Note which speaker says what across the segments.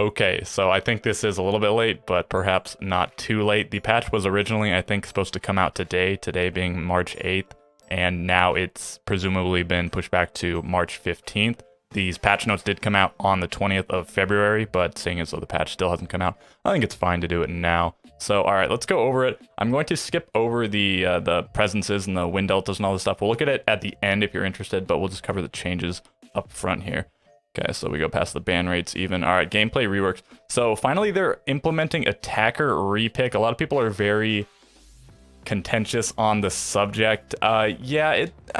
Speaker 1: Okay, so I think this is a little bit late, but perhaps not too late. The patch was originally, I think, supposed to come out today being March 8th, and now it's presumably been pushed back to March 15th. These patch notes did come out on the 20th of February, but seeing as though the patch still hasn't come out, I think it's fine to do it now. So, all right, let's go over it. I'm going to skip over the presences and the wind deltas and all this stuff. We'll look at it at the end if you're interested, but we'll just cover the changes up front here. Okay, so we go past the ban rates even. All right, gameplay reworks. So finally, they're implementing attacker repick. A lot of people are very contentious on the subject. I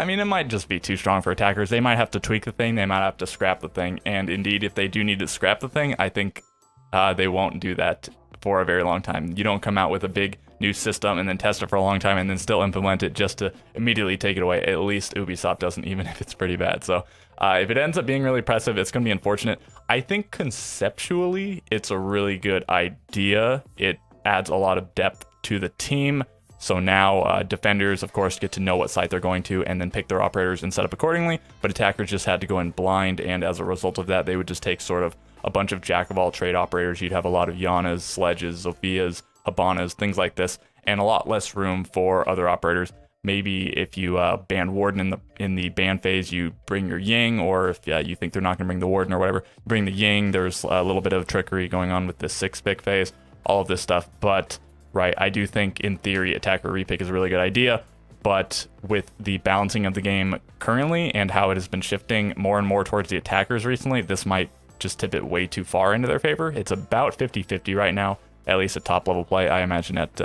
Speaker 1: mean, it might just be too strong for attackers. They might have to tweak the thing. They might have to scrap the thing. And indeed, if they do need to scrap the thing, I think they won't do that for a very long time. You don't come out with a big new system and then test it for a long time and then still implement it just to immediately take it away. At least Ubisoft doesn't, even if it's pretty bad. So if it ends up being really impressive, it's going to be unfortunate. I think conceptually, it's a really good idea. It adds a lot of depth to the team. So now defenders, of course, get to know what site they're going to and then pick their operators and set up accordingly. But attackers just had to go in blind. And as a result of that, they would just take sort of a bunch of jack-of-all-trade operators. You'd have a lot of Yanas, Sledges, Zophias, Habanas, things like this, and a lot less room for other operators. Maybe if you ban Warden in the ban phase, you bring your Ying, or if you think they're not going to bring the Warden or whatever, bring the Ying. There's a little bit of trickery going on with this 6-pick phase, all of this stuff. But, right, I do think, in theory, attacker repick is a really good idea. But with the balancing of the game currently and how it has been shifting more and more towards the attackers recently, this might just tip it way too far into their favor. It's about 50-50 right now, at least at top level play. I imagine at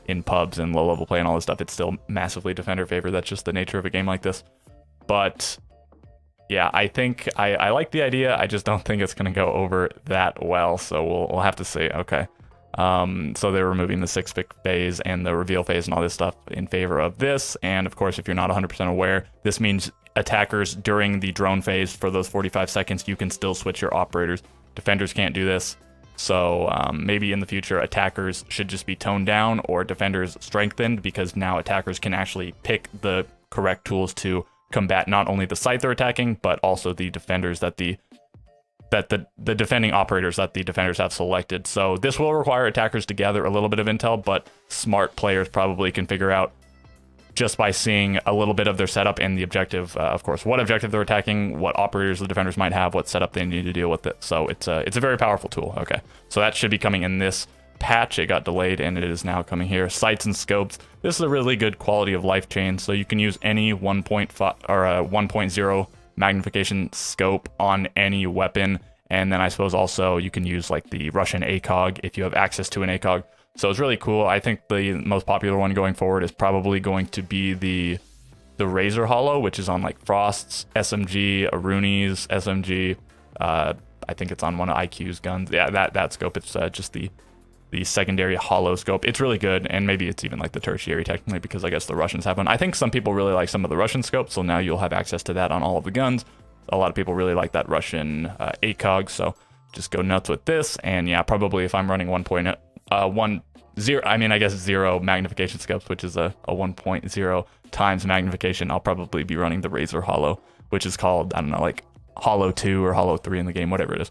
Speaker 1: in pubs and low level play and all this stuff, it's still massively defender favor. That's just the nature of a game like this. But yeah, I think I like the idea. I just don't think it's going to go over that well. So we'll have to see. Okay. So they're removing the 6-pick phase and the reveal phase and all this stuff in favor of this. And of course, if you're not 100% aware, this means attackers during the drone phase for those 45 seconds, you can still switch your operators. Defenders can't do this. So maybe in the future, attackers should just be toned down or defenders strengthened, because now attackers can actually pick the correct tools to combat not only the site they're attacking, but also the defenders that the defending operators that the defenders have selected. So this will require attackers to gather a little bit of intel, but smart players probably can figure out just by seeing a little bit of their setup and the objective, of course, what objective they're attacking, what operators the defenders might have, what setup they need to deal with it. So it's a very powerful tool. Okay, so that should be coming in this patch. It got delayed and it is now coming here. Sights and scopes. This is a really good quality of life chain. So you can use any 1.5 or 1.0 magnification scope on any weapon. And then I suppose also you can use like the Russian ACOG if you have access to an ACOG. So it's really cool. I think the most popular one going forward is probably going to be the Razor Hollow, which is on like Frost's SMG, Aruni's SMG. I think it's on one of IQ's guns. Yeah, that scope. It's just the secondary hollow scope. It's really good, and maybe it's even like the tertiary technically, because I guess the Russians have one. I think some people really like some of the Russian scopes, so now you'll have access to that on all of the guns. A lot of people really like that Russian ACOG, so just go nuts with this. And yeah, probably if I'm running 1.10, I mean, I guess 0 magnification scopes, which is a 1.0 times magnification, I'll probably be running the Razor Hollow, which is called, I don't know, like Hollow 2 or Hollow 3 in the game, whatever it is.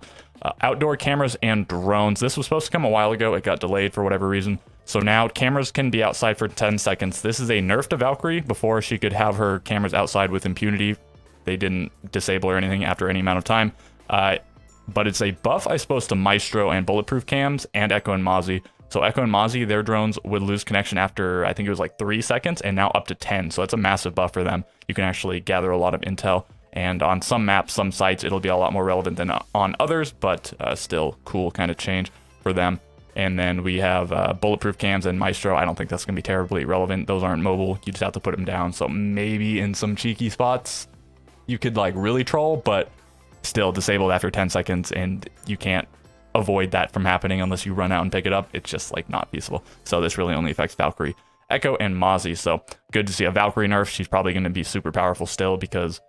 Speaker 1: Outdoor cameras and drones. This was supposed to come a while ago. It got delayed for whatever reason. So now cameras can be outside for 10 seconds. This is a nerf to Valkyrie. Before, she could have her cameras outside with impunity. They didn't disable or anything after any amount of time. But it's a buff, I suppose, to Maestro and Bulletproof cams and Echo and Mozzie. So Echo and Mozzie, their drones would lose connection after, I think it was like 3 seconds, and now up to 10. So that's a massive buff for them. You can actually gather a lot of intel. And on some maps, some sites, it'll be a lot more relevant than on others, but still cool kind of change for them. And then we have Bulletproof cams and Maestro. I don't think that's going to be terribly relevant. Those aren't mobile. You just have to put them down. So maybe in some cheeky spots, you could like really troll, but still disabled after 10 seconds, and you can't avoid that from happening unless you run out and pick it up. It's just like not feasible. So this really only affects Valkyrie, Echo, and Mozzie. So good to see a Valkyrie nerf. She's probably going to be super powerful still, because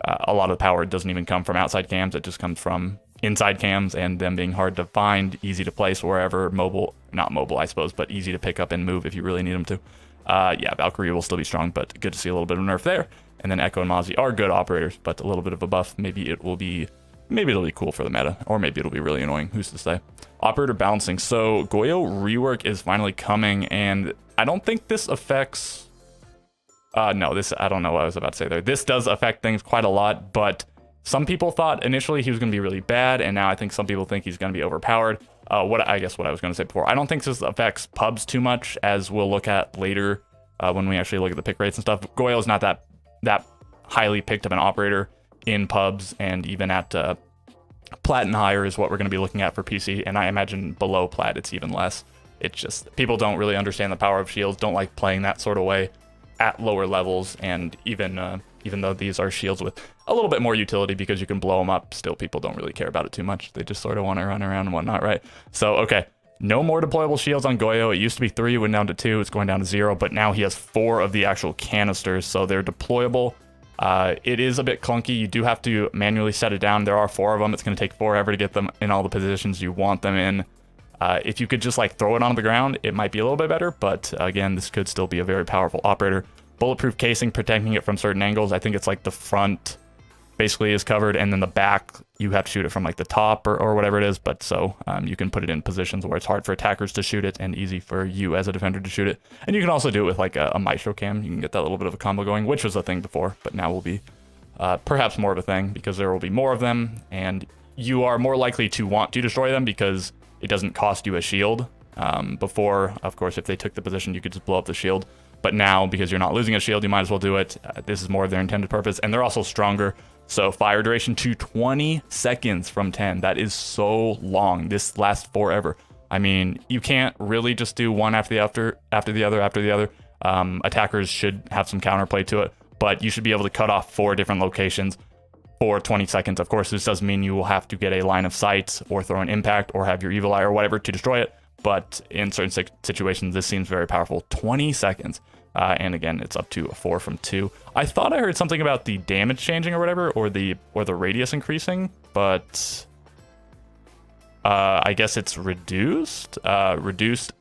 Speaker 1: a lot of the power doesn't even come from outside cams. It just comes from inside cams, and them being hard to find, easy to place wherever, not mobile, I suppose, but easy to pick up and move if you really need them to. Yeah, Valkyrie will still be strong, but good to see a little bit of nerf there. And then Echo and Mozzie are good operators, but a little bit of a buff. Maybe it will be maybe it'll be cool for the meta, or maybe it'll be really annoying. Who's to say? Operator balancing. So Goyo rework is finally coming, and I don't think this affects... no, this, I don't know what I was about to say there. This does affect things quite a lot, but some people thought initially he was going to be really bad, and now I think some people think he's going to be overpowered. What I was going to say before. I don't think this affects pubs too much, as we'll look at later when we actually look at the pick rates and stuff. Goyo is not that highly picked of an operator in pubs, and even at plat and higher is what we're going to be looking at for PC, and I imagine below plat it's even less. It's just people don't really understand the power of shields, don't like playing that sort of way at lower levels, and even though these are shields with a little bit more utility because you can blow them up, still people don't really care about it too much. They just sort of want to run around and whatnot, right? So, okay, no more deployable shields on Goyo. It used to be 3, went down to 2, it's going down to 0, but now he has 4 of the actual canisters, so they're deployable. It is a bit clunky. You do have to manually set it down. There are 4 of them. It's going to take forever to get them in all the positions you want them in. If you could just like throw it on the ground, it might be a little bit better, but again, this could still be a very powerful operator. Bulletproof casing protecting it from certain angles. I think it's like the front basically is covered, and then the back you have to shoot it from like the top or whatever it is, but so you can put it in positions where it's hard for attackers to shoot it and easy for you as a defender to shoot it. And you can also do it with like a Maestro cam. You can get that little bit of a combo going, which was a thing before, but now will be perhaps more of a thing because there will be more of them, and you are more likely to want to destroy them because it doesn't cost you a shield. Before, of course, if they took the position, you could just blow up the shield. But now, because you're not losing a shield, you might as well do it. This is more of their intended purpose, and they're also stronger. So fire duration to 20 seconds from 10. That is so long. This lasts forever. I mean, you can't really just do one after the other. Attackers should have some counterplay to it, but you should be able to cut off 4 different locations for 20 seconds. Of course, this doesn't mean you will have to get a line of sight or throw an impact or have your evil eye or whatever to destroy it. But in certain situations, this seems very powerful. 20 seconds. And again, it's up to a 4 from 2. I thought I heard something about the damage changing or whatever, or the radius increasing, but I guess it's reduced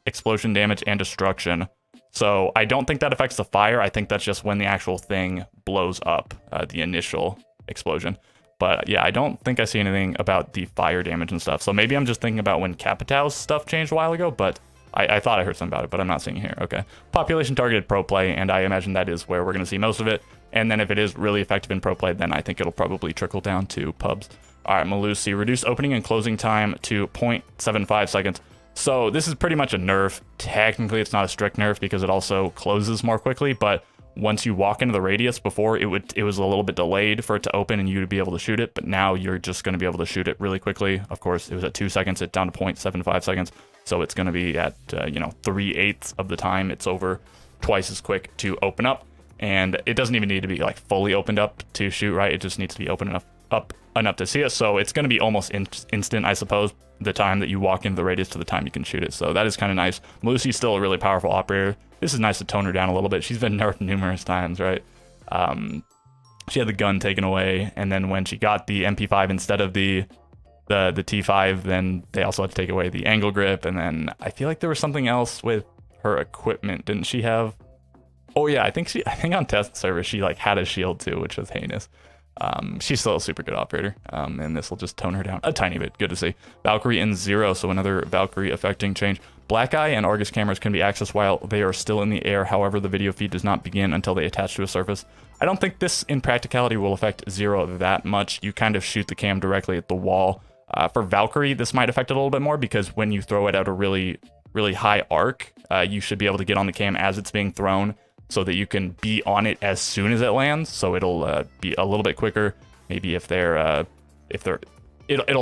Speaker 1: explosion damage and destruction. So I don't think that affects the fire. I think that's just when the actual thing blows up, the initial explosion. But yeah, I don't think I see anything about the fire damage and stuff. So maybe I'm just thinking about when Capitão's stuff changed a while ago, but I thought I heard something about it, but I'm not seeing it here. Okay. Population targeted pro play, and I imagine that is where we're going to see most of it. And then if it is really effective in pro play, then I think it'll probably trickle down to pubs. All right, Melusi, reduce opening and closing time to 0.75 seconds. So this is pretty much a nerf. Technically, it's not a strict nerf because it also closes more quickly, but once you walk into the radius, before it was a little bit delayed for it to open and you to be able to shoot it, but now you're just going to be able to shoot it really quickly. Of course, it was at 2 seconds, it's down to 0.75 seconds. So it's going to be at 3/8 of the time. It's over twice as quick to open up, and it doesn't even need to be like fully opened up to shoot, right? It just needs to be open enough to see it. So it's going to be almost instant, I suppose, the time that you walk into the radius to the time you can shoot it. So that is kind of nice. Melusi's still a really powerful operator. This is nice to tone her down a little bit. She's been nerfed numerous times, right? She had the gun taken away, and then when she got the MP5 instead of the T5, then they also had to take away the angle grip, and then I feel like there was something else with her equipment. Didn't she have? Oh yeah, I think on test server she like had a shield too, which was heinous. She's still a super good operator, and this will just tone her down a tiny bit. Good to see. Valkyrie in 0, so another Valkyrie affecting change. Black Eye and Argus cameras can be accessed while they are still in the air. However, the video feed does not begin until they attach to a surface. I don't think this in practicality will affect 0 that much. You kind of shoot the cam directly at the wall. For Valkyrie, this might affect it a little bit more because when you throw it at a really, really high arc, you should be able to get on the cam as it's being thrown so that you can be on it as soon as it lands. So it'll be a little bit quicker. Maybe it'll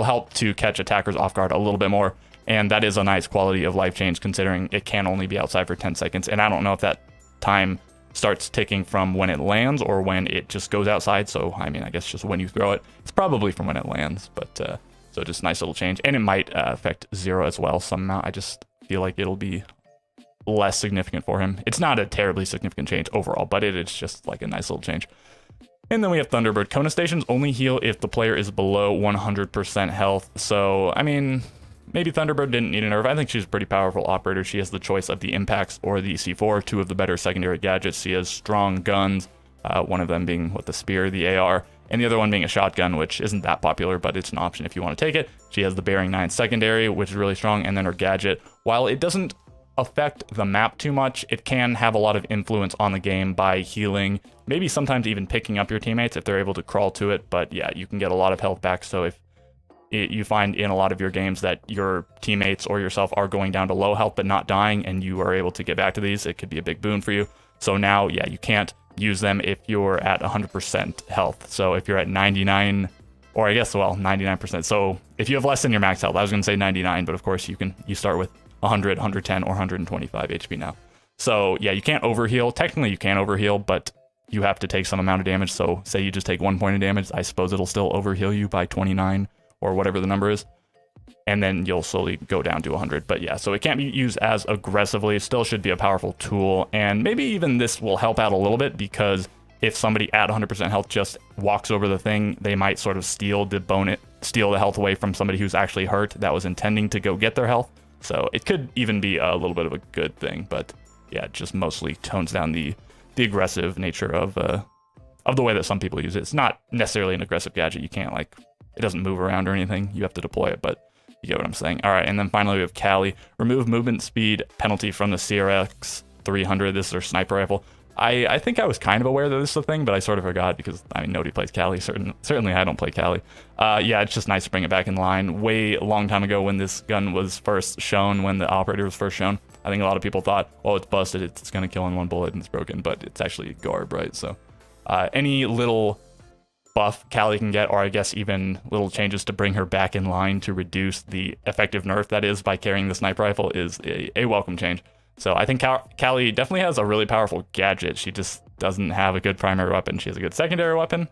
Speaker 1: help to catch attackers off guard a little bit more. And that is a nice quality of life change considering it can only be outside for 10 seconds. And I don't know if that time starts ticking from when it lands or when it just goes outside. So, I mean, I guess just when you throw it, it's probably from when it lands, but so just nice little change. And it might affect 0 as well somehow. I just feel like it'll be less significant for him. It's not a terribly significant change overall, but it's just like a nice little change. And then we have Thunderbird. Kona stations only heal if the player is below 100% health. So, I mean, maybe Thunderbird didn't need a nerf. I think she's a pretty powerful operator. She has the choice of the Impacts or the C4, 2 of the better secondary gadgets. She has strong guns, one of them being with the Spear, the AR, and the other one being a shotgun, which isn't that popular, but it's an option if you want to take it. She has the Bearing 9 secondary, which is really strong, and then her gadget. While it doesn't affect the map too much, it can have a lot of influence on the game by healing, maybe sometimes even picking up your teammates if they're able to crawl to it. But yeah, you can get a lot of health back, so if you find in a lot of your games that your teammates or yourself are going down to low health but not dying, and you are able to get back to these, it could be a big boon for you. So now, yeah, you can't use them if you're at 100% health. So if you're at 99, or I guess, well, 99%. So if you have less than your max health, I was going to say 99, but of course you start with 100, 110, or 125 HP now. So yeah, you can't overheal. Technically you can overheal, but you have to take some amount of damage. So say you just take 1 point of damage, I suppose it'll still overheal you by 29 or whatever the number is. And then you'll slowly go down to 100. But yeah, so it can't be used as aggressively. It still should be a powerful tool. And maybe even this will help out a little bit, because if somebody at 100% health just walks over the thing, they might sort of steal the health away from somebody who's actually hurt that was intending to go get their health. So it could even be a little bit of a good thing. But yeah, it just mostly tones down the aggressive nature of the way that some people use it. It's not necessarily an aggressive gadget. You can't, like, it doesn't move around or anything. You have to deploy it, but you get what I'm saying. All right, and then finally we have Callie. Remove movement speed penalty from the CRX 300. This is her sniper rifle. I think I was kind of aware that this is a thing, but I sort of forgot because, I mean, nobody plays Callie. Certainly I don't play Callie. Yeah, it's just nice to bring it back in line. Way a long time ago when this gun was first shown, when the operator was first shown, I think a lot of people thought, oh, it's busted, it's going to kill in one bullet and it's broken, but it's actually Garb, right? So any little buff Callie can get, or I guess even little changes to bring her back in line to reduce the effective nerf that is by carrying the sniper rifle, is a welcome change. So I think Callie definitely has a really powerful gadget. She just doesn't have a good primary weapon. She has a good secondary weapon,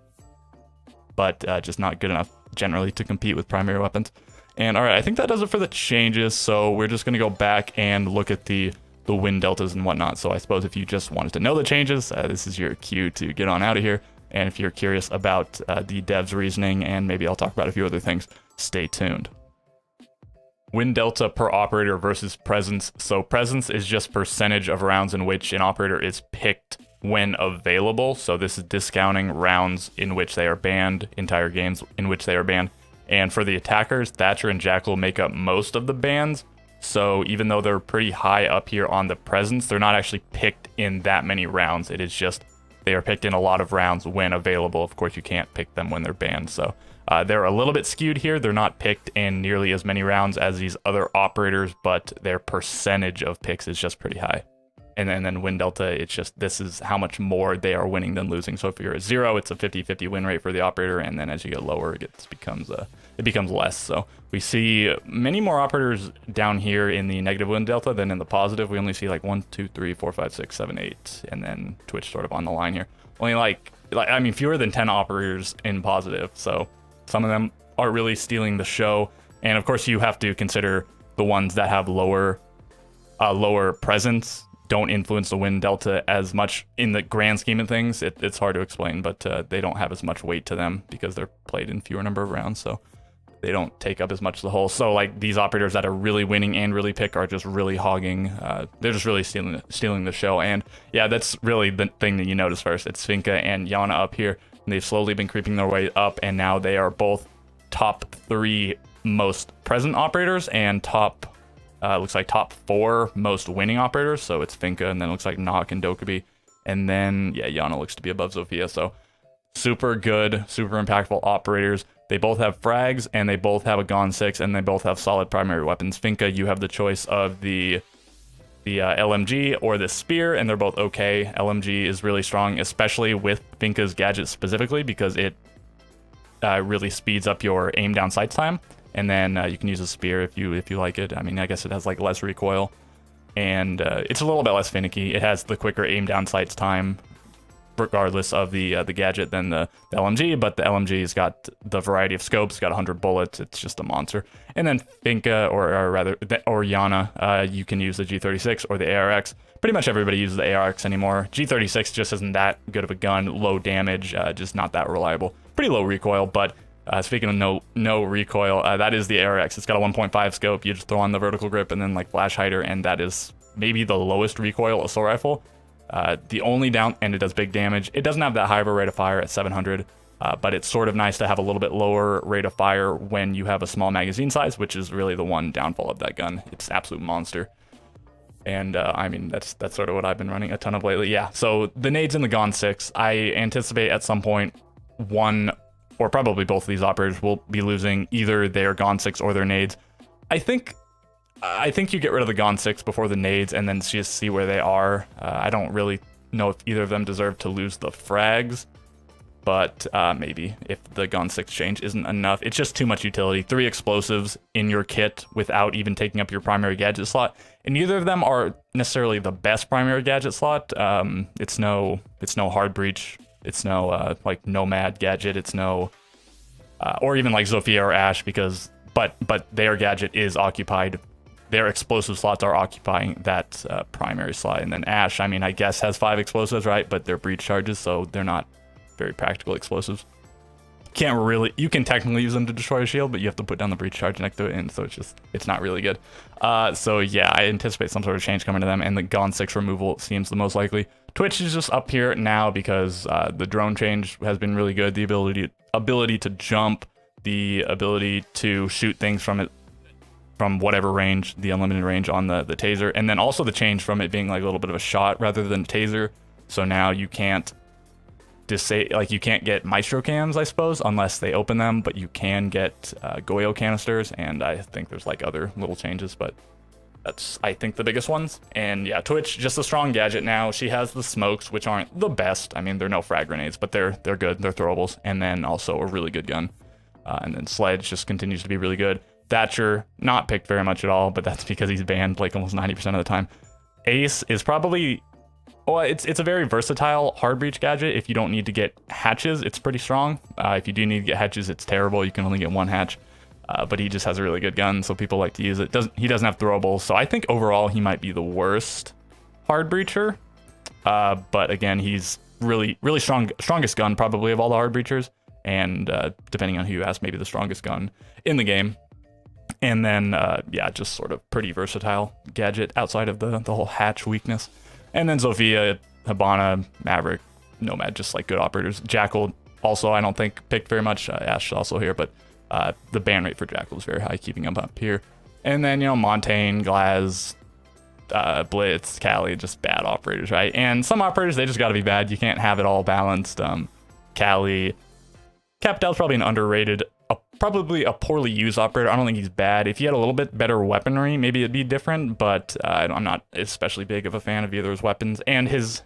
Speaker 1: but just not good enough generally to compete with primary weapons. And all right, I think that does it for the changes. So we're just going to go back and look at the win deltas and whatnot. So I suppose if you just wanted to know the changes, this is your cue to get on out of here. And if you're curious about the dev's reasoning, and maybe I'll talk about a few other things, stay tuned. Win delta per operator versus presence. So presence is just percentage of rounds in which an operator is picked when available. So this is discounting rounds in which they are banned, entire games in which they are banned. And for the attackers, Thatcher and Jackal make up most of the bans. So even though they're pretty high up here on the presence, they're not actually picked in that many rounds. It is just they are picked in a lot of rounds when available. Of course, you can't pick them when they're banned. So they're a little bit skewed here. They're not picked in nearly as many rounds as these other operators, but their percentage of picks is just pretty high. And then win delta, it's just, this is how much more they are winning than losing. So if you're at 0, it's a 50-50 win rate for the operator, and then as you get lower, it becomes less. So we see many more operators down here in the negative win delta than in the positive. We only see like 1, 2, 3, 4, 5, 6, 7, 8, and then Twitch sort of on the line here. Only fewer than 10 operators in positive. So some of them are really stealing the show. And of course, you have to consider the ones that have lower presence don't influence the win delta as much in the grand scheme of things. It's hard to explain, but they don't have as much weight to them because they're played in fewer number of rounds, so they don't take up as much of the whole. So like these operators that are really winning and really pick are just really hogging. They're just really stealing the show. And yeah, that's really the thing that you notice first. It's Finka and Yana up here, and they've slowly been creeping their way up, and now they are both top 3 most present operators and looks like top 4 most winning operators. So it's Finka, and then it looks like Nock and Dokkaebi, and then yeah, Yana looks to be above Zofia. So super good, super impactful operators. They both have frags, and they both have a Gon 6, and they both have solid primary weapons. Finka, you have the choice of the LMG or the spear, and they're both okay. LMG is really strong, especially with Finka's gadget specifically, because it really speeds up your aim down sights time. And then you can use a spear if you like it. I mean, I guess it has like less recoil, and it's a little bit less finicky. It has the quicker aim down sights time, regardless of the gadget, than the LMG. But the LMG's got the variety of scopes, got 100 bullets. It's just a monster. And then Finka, or Yana, you can use the G36 or the ARX. Pretty much everybody uses the ARX anymore. G36 just isn't that good of a gun. Low damage, just not that reliable. Pretty low recoil, but speaking of no recoil, that is the ARX. It's got a 1.5 scope. You just throw on the vertical grip and then like flash hider, and that is maybe the lowest recoil assault rifle. The only and it does big damage. It doesn't have that high of a rate of fire at 700, but it's sort of nice to have a little bit lower rate of fire when you have a small magazine size, which is really the one downfall of that gun. It's an absolute monster. And I mean, that's sort of what I've been running a ton of lately. Yeah, so the nades in the Gon 6, I anticipate at some point one or probably both of these operators will be losing either their Gon 6 or their nades. I think you get rid of the Gon 6 before the nades and then just see where they are. I don't really know if either of them deserve to lose the frags, but maybe if the Gon 6 change isn't enough. It's just too much utility. 3 explosives in your kit without even taking up your primary gadget slot. And neither of them are necessarily the best primary gadget slot. It's no hard breach. It's no like Nomad gadget. It's no or even like Zofia or Ashe, because but their gadget is occupied. Their explosive slots are occupying that primary slot. And then Ashe, I mean, I guess has 5 explosives, right? But they're breach charges, so they're not very practical explosives. You can technically use them to destroy a shield, but you have to put down the breach charge next to it, and so it's not really good. So yeah, I anticipate some sort of change coming to them, and the Gon 6 removal seems the most likely. Twitch is just up here now because the drone change has been really good. The ability to jump, the ability to shoot things from whatever range, the unlimited range on the taser, and then also the change from it being like a little bit of a shot rather than taser. So now you can't you can't get Maestro cams, I suppose, unless they open them, but you can get Goyo canisters, and I think there's like other little changes, but that's, I think, the biggest ones. And yeah, Twitch, just a strong gadget now. She has the smokes, which aren't the best. I mean, they're no frag grenades, but they're good. They're throwables. And then also a really good gun. And then Sledge just continues to be really good. Thatcher, not picked very much at all, but that's because he's banned like almost 90% of the time. Ace is probably... Well, it's a very versatile hard breach gadget. If you don't need to get hatches, it's pretty strong. If you do need to get hatches, it's terrible. You can only get 1 hatch. But he just has a really good gun, so people like to use it. He doesn't have throwables, so I think overall he might be the worst hard breacher. But again, he's really strongest gun probably of all the hard breachers, and depending on who you ask, maybe the strongest gun in the game. And then yeah, just sort of pretty versatile gadget outside of the whole hatch weakness. And then Zofia, Hibana, Maverick, Nomad, just like good operators. Jackal also, I don't think, picked very much. Ashe also here, but the ban rate for Jackal is very high, keeping him up here. And then, Montaigne, Glaz, Blitz, Kali, just bad operators, right? And some operators, they just got to be bad. You can't have it all balanced. Kali, Capdel's probably an underrated, probably a poorly used operator. I don't think he's bad. If he had a little bit better weaponry, maybe it'd be different, but I'm not especially big of a fan of either his weapons. And his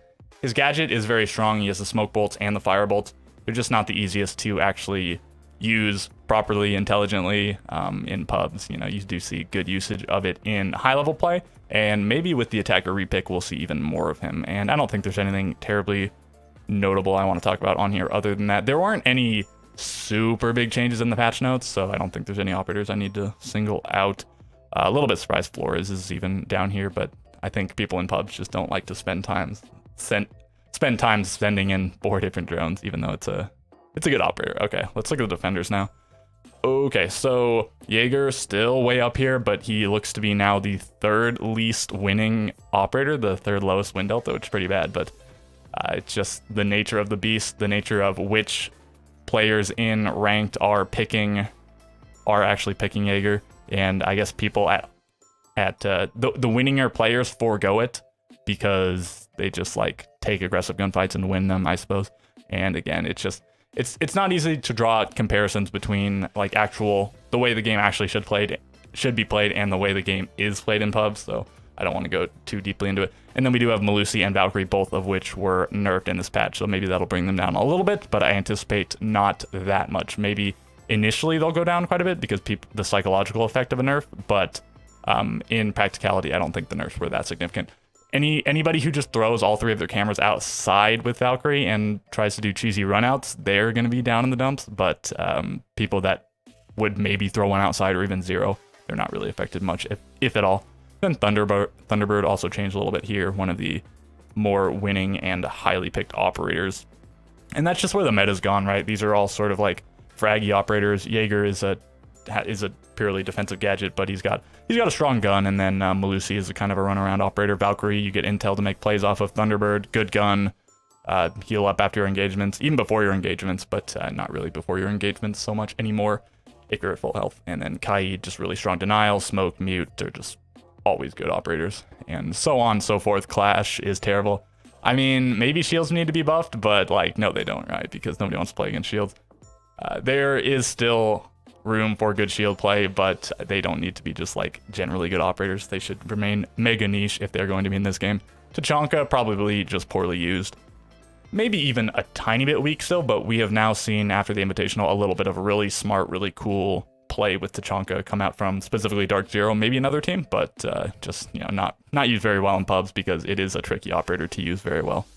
Speaker 1: gadget is very strong. He has the smoke bolts and the fire bolts. They're just not the easiest to actually use properly, intelligently in pubs. You do see good usage of it in high-level play, and maybe with the attacker repick, we'll see even more of him. And I don't think there's anything terribly notable I want to talk about on here other than that. There weren't any super big changes in the patch notes, so I don't think there's any operators I need to single out. A little bit surprised Flores is even down here, but I think people in pubs just don't like to spend time sending in 4 different drones, even though it's a good operator. Okay, let's look at the defenders now. Okay, so Jaeger still way up here, but he looks to be now the 3rd least winning operator, the 3rd lowest win delta, which is pretty bad, but it's just the nature of the beast, the nature of which players in ranked are actually picking Jaeger, and I guess people at the winninger players forego it because they just like take aggressive gunfights and win them, I suppose. And again, it's not easy to draw comparisons between like the way the game actually should be played and the way the game is played in pubs, so I don't want to go too deeply into it. And then we do have Melusi and Valkyrie, both of which were nerfed in this patch, so maybe that'll bring them down a little bit, but I anticipate not that much. Maybe initially they'll go down quite a bit because the psychological effect of a nerf, but in practicality, I don't think the nerfs were that significant. Anybody who just throws all 3 of their cameras outside with Valkyrie and tries to do cheesy runouts, they're going to be down in the dumps, but people that would maybe throw one outside or even 0, they're not really affected much, if at all. Then Thunderbird also changed a little bit here, one of the more winning and highly picked operators. And that's just where the meta's gone, right? These are all sort of like fraggy operators. Jaeger is a purely defensive gadget, but he's got a strong gun, and then Melusi is a kind of a runaround operator. Valkyrie, you get intel to make plays off of. Thunderbird, good gun, heal up after your engagements, even before your engagements, but not really before your engagements so much anymore. If you're at full health. And then Kaid, just really strong denial, smoke, mute, they're just always good operators. And so on and so forth. Clash is terrible. I mean, maybe shields need to be buffed, but like, no, they don't, right? Because nobody wants to play against shields. There is still room for good shield play, but they don't need to be just like generally good operators. They should remain mega niche if they're going to be in this game. Tachanka, probably just poorly used. Maybe even a tiny bit weak still, but we have now seen after the Invitational a little bit of a really smart, really cool play with Tachanka come out from specifically Dark Zero, maybe another team, but just, you know, not used very well in pubs because it is a tricky operator to use very well.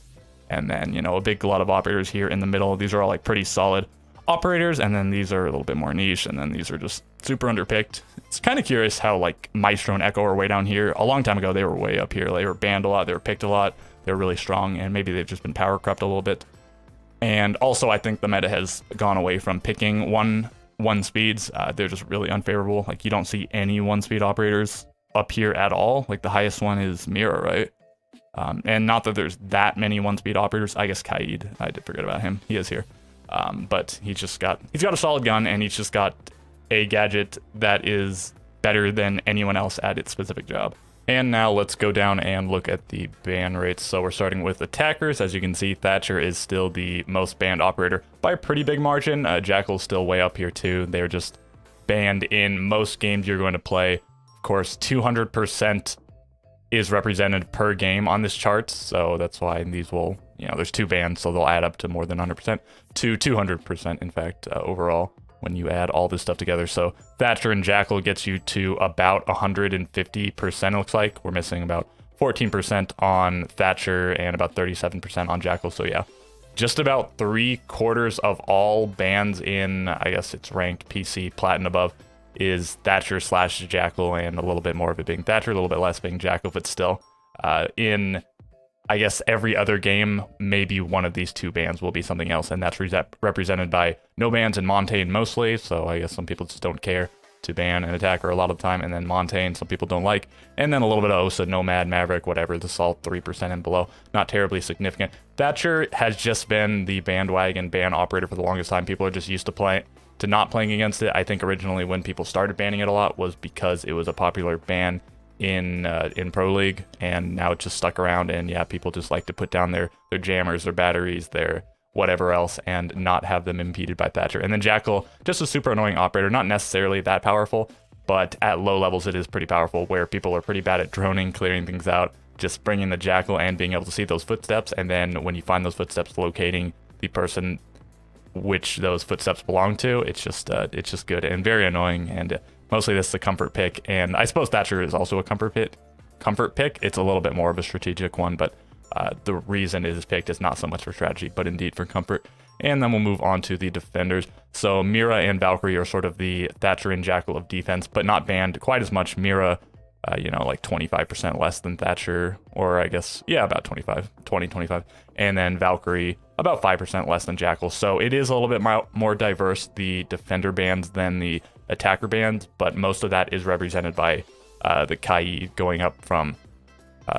Speaker 1: And then, you know, a big lot of operators here in the middle. These are all like pretty solid operators, and then these are a little bit more niche, and then these are just super underpicked. It's kind of curious how like Maestro and Echo are way down here. A long time ago, they were way up here. They were banned a lot, they were picked a lot. They're really strong, and maybe they've just been power crept a little bit. And also, I think the meta has gone away from picking one speeds. They're just really unfavorable. Like, you don't see any 1-speed operators up here at all. Like, the highest one is Mira, right? And not that there's that many 1-speed operators. I guess Kaid, I did forget about him. He is here. But he's got a solid gun, and he's just got a gadget that is better than anyone else at its specific job. And now let's go down and look at the ban rates. So we're starting with attackers. As you can see, Thatcher is still the most banned operator by a pretty big margin. Jackal's still way up here too. They're just banned in most games you're going to play. Of course, 200% is represented per game on this chart. So that's why these will, you know, there's 2 bans, so they'll add up to more than 100%, to 200% in fact, overall, when you add all this stuff together. So Thatcher and Jackal gets you to about 150%, it looks like. We're missing about 14% on Thatcher and about 37% on Jackal. So yeah, just about 3/4 of all bans in, I guess it's ranked PC Plat and above, is Thatcher / Jackal, and a little bit more of it being Thatcher, a little bit less being Jackal, but still. In, I guess, every other game, maybe one of these 2 bans will be something else, and that's represented by no bans and Montaigne mostly, so I guess some people just don't care to ban an attacker a lot of the time, and then Montaigne some people don't like, and then a little bit of Osa, Nomad, Maverick, whatever, the Salt 3% and below, not terribly significant. Thatcher has just been the bandwagon ban operator for the longest time. People are just used to not playing against it. I think originally when people started banning it a lot was because it was a popular ban in Pro League, and now it's just stuck around, and yeah, people just like to put down their jammers, their batteries, their whatever else, and not have them impeded by Thatcher. And then Jackal, just a super annoying operator, not necessarily that powerful, but at low levels it is pretty powerful, where people are pretty bad at droning, clearing things out, just bringing the Jackal and being able to see those footsteps, and then when you find those footsteps, locating the person which those footsteps belong to. It's just good and very annoying, and mostly this is a comfort pick, and I suppose Thatcher is also a comfort pick. It's a little bit more of a strategic one, but the reason it is picked is not so much for strategy, but indeed for comfort. And then we'll move on to the defenders. So Mira and Valkyrie are sort of the Thatcher and Jackal of defense, but not banned quite as much. Mira, like 25% less than Thatcher, or I guess, yeah, about 25. And then Valkyrie, about 5% less than Jackal. So it is a little bit more diverse, the defender bands, than the attacker bands, but most of that is represented by the Kai going up from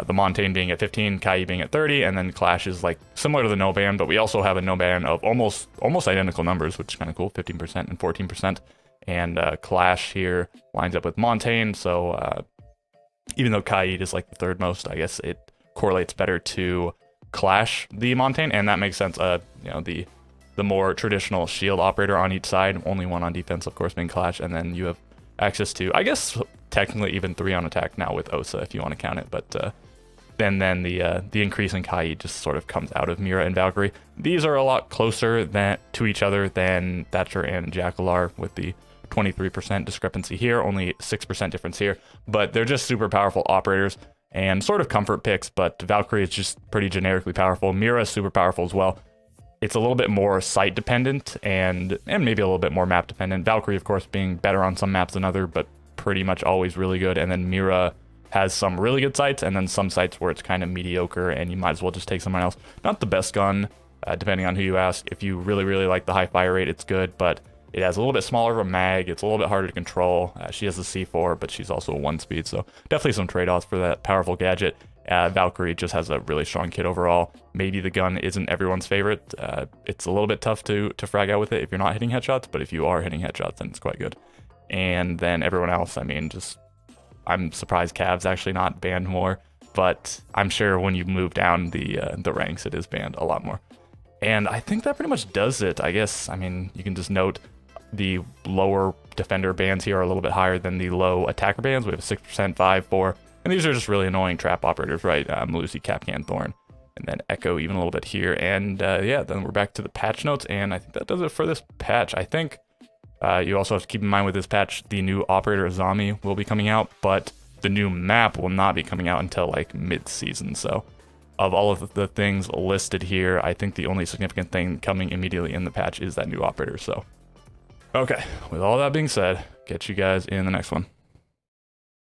Speaker 1: the Montaigne being at 15, Kai being at 30, and then Clash is like similar to the no ban, but we also have a no ban of almost identical numbers, which is kind of cool, 15% and 14%. And Clash here lines up with Montaigne, so even though Kaid is like the third most, I guess it correlates better to Clash the Montaigne, and that makes sense. The more traditional shield operator on each side, only one on defense, of course, being Clash, and then you have access to, I guess, technically even 3 on attack now with Osa if you want to count it, but then the increase in Kaid just sort of comes out of Mira and Valkyrie. These are a lot closer to each other than Thatcher and Jackal are, with the 23% discrepancy here, only 6% difference here, but they're just super powerful operators and sort of comfort picks, but Valkyrie is just pretty generically powerful. Mira is super powerful as well. It's a little bit more site dependent and maybe a little bit more map dependent. Valkyrie, of course, being better on some maps than other, but pretty much always really good. And then Mira has some really good sites, and then some sites where it's kind of mediocre and you might as well just take someone else. Not the best gun, depending on who you ask. If you really, really like the high fire rate, it's good, but it has a little bit smaller of a mag. It's a little bit harder to control. She has a C4, but she's also a 1-speed, so definitely some trade-offs for that powerful gadget. Valkyrie just has a really strong kit overall. Maybe the gun isn't everyone's favorite. It's a little bit tough to frag out with it if you're not hitting headshots, but if you are hitting headshots, then it's quite good. And then everyone else, I mean, just I'm surprised Cav's actually not banned more, but I'm sure when you move down the ranks, it is banned a lot more. And I think that pretty much does it. I guess, I mean, you can just note the lower defender bans here are a little bit higher than the low attacker bans. We have 6%, 5, 4. And these are just really annoying trap operators, right? Melusi, Kapkan, Thorn, and then Echo even a little bit here. And yeah, then we're back to the patch notes, and I think that does it for this patch. I think you also have to keep in mind with this patch, the new operator Azami will be coming out, but the new map will not be coming out until like mid-season. So of all of the things listed here, I think the only significant thing coming immediately in the patch is that new operator. So, okay, with all that being said, catch you guys in the next one.